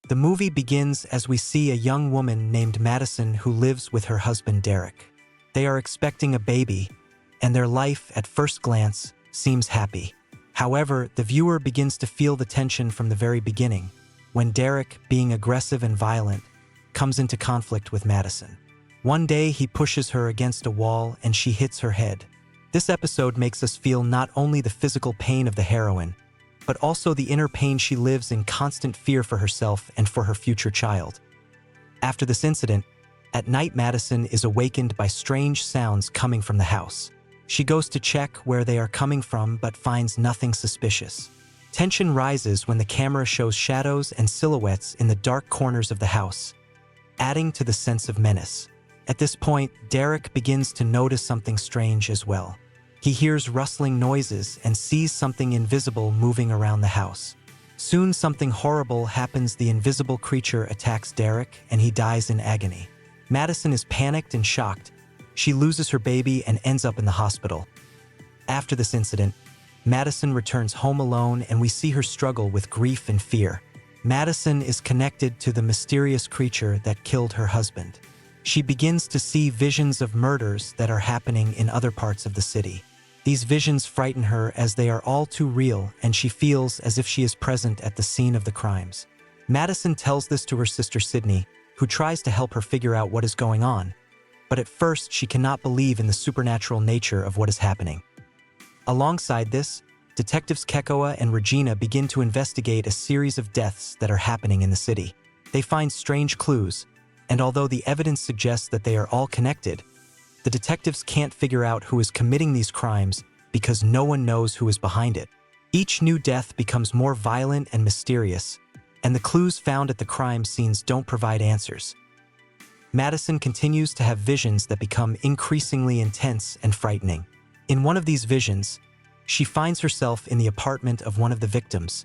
The movie begins as we see a young woman named Madison who lives with her husband Derek. They are expecting a baby, and their life, at first glance, seems happy. However, the viewer begins to feel the tension from the very beginning, when Derek, being aggressive and violent, comes into conflict with Madison. One day, he pushes her against a wall and she hits her head. This episode makes us feel not only the physical pain of the heroine, but also the inner pain she lives in constant fear for herself and for her future child. After this incident, at night Madison is awakened by strange sounds coming from the house. She goes to check where they are coming from but finds nothing suspicious. Tension rises when the camera shows shadows and silhouettes in the dark corners of the house, adding to the sense of menace. At this point, Derek begins to notice something strange as well. He hears rustling noises and sees something invisible moving around the house. Soon something horrible happens. The invisible creature attacks Derek and he dies in agony. Madison is panicked and shocked. She loses her baby and ends up in the hospital. After this incident, Madison returns home alone and we see her struggle with grief and fear. Madison is connected to the mysterious creature that killed her husband. She begins to see visions of murders that are happening in other parts of the city. These visions frighten her as they are all too real, and she feels as if she is present at the scene of the crimes. Madison tells this to her sister Sydney, who tries to help her figure out what is going on, but at first she cannot believe in the supernatural nature of what is happening. Alongside this, detectives Kekoa and Regina begin to investigate a series of deaths that are happening in the city. They find strange clues, and although the evidence suggests that they are all connected, the detectives can't figure out who is committing these crimes because no one knows who is behind it. Each new death becomes more violent and mysterious, and the clues found at the crime scenes don't provide answers. Madison continues to have visions that become increasingly intense and frightening. In one of these visions, she finds herself in the apartment of one of the victims,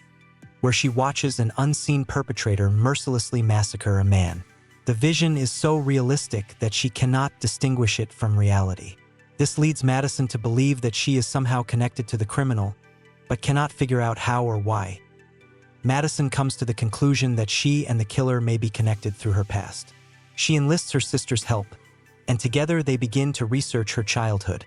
where she watches an unseen perpetrator mercilessly massacre a man. The vision is so realistic that she cannot distinguish it from reality. This leads Madison to believe that she is somehow connected to the criminal, but cannot figure out how or why. Madison comes to the conclusion that she and the killer may be connected through her past. She enlists her sister's help, and together they begin to research her childhood,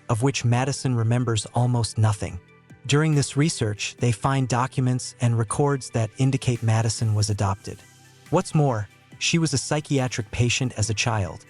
of which Madison remembers almost nothing. During this research, they find documents and records that indicate Madison was adopted. What's more, she was a psychiatric patient as a child.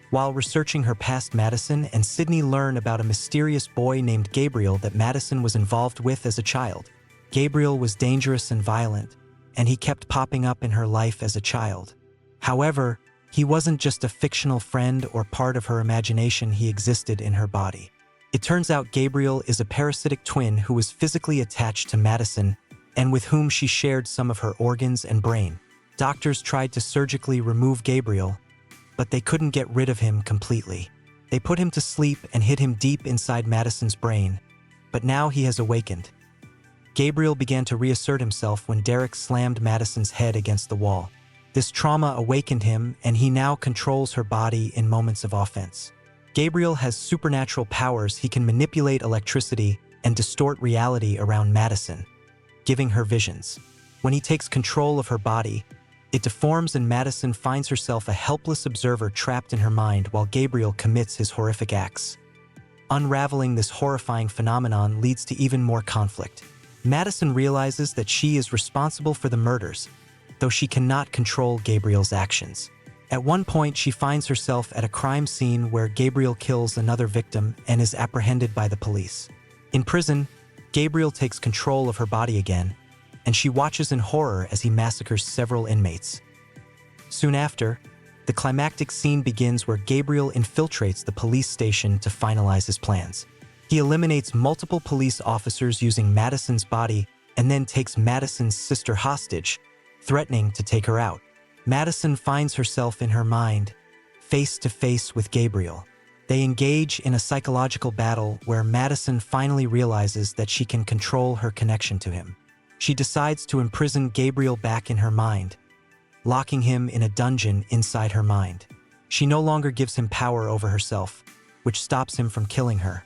While researching her past, Madison and Sydney learn about a mysterious boy named Gabriel that Madison was involved with as a child. Gabriel was dangerous and violent, and he kept popping up in her life as a child. However, he wasn't just a fictional friend or part of her imagination, he existed in her body. It turns out Gabriel is a parasitic twin who was physically attached to Madison and with whom she shared some of her organs and brain. Doctors tried to surgically remove Gabriel, but they couldn't get rid of him completely. They put him to sleep and hid him deep inside Madison's brain, but now he has awakened. Gabriel began to reassert himself when Derek slammed Madison's head against the wall. This trauma awakened him, and he now controls her body in moments of offense. Gabriel has supernatural powers. He can manipulate electricity and distort reality around Madison, giving her visions. When he takes control of her body, it deforms and Madison finds herself a helpless observer trapped in her mind while Gabriel commits his horrific acts. Unraveling this horrifying phenomenon leads to even more conflict. Madison realizes that she is responsible for the murders, though she cannot control Gabriel's actions. At one point, she finds herself at a crime scene where Gabriel kills another victim and is apprehended by the police. In prison, Gabriel takes control of her body again, and she watches in horror as he massacres several inmates. Soon after, the climactic scene begins where Gabriel infiltrates the police station to finalize his plans. He eliminates multiple police officers using Madison's body and then takes Madison's sister hostage, threatening to take her out. Madison finds herself in her mind, face to face with Gabriel. They engage in a psychological battle where Madison finally realizes that she can control her connection to him. She decides to imprison Gabriel back in her mind, locking him in a dungeon inside her mind. She no longer gives him power over herself, which stops him from killing her.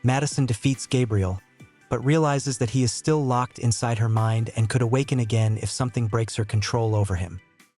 Madison defeats Gabriel, but realizes that he is still locked inside her mind and could awaken again if something breaks her control over him.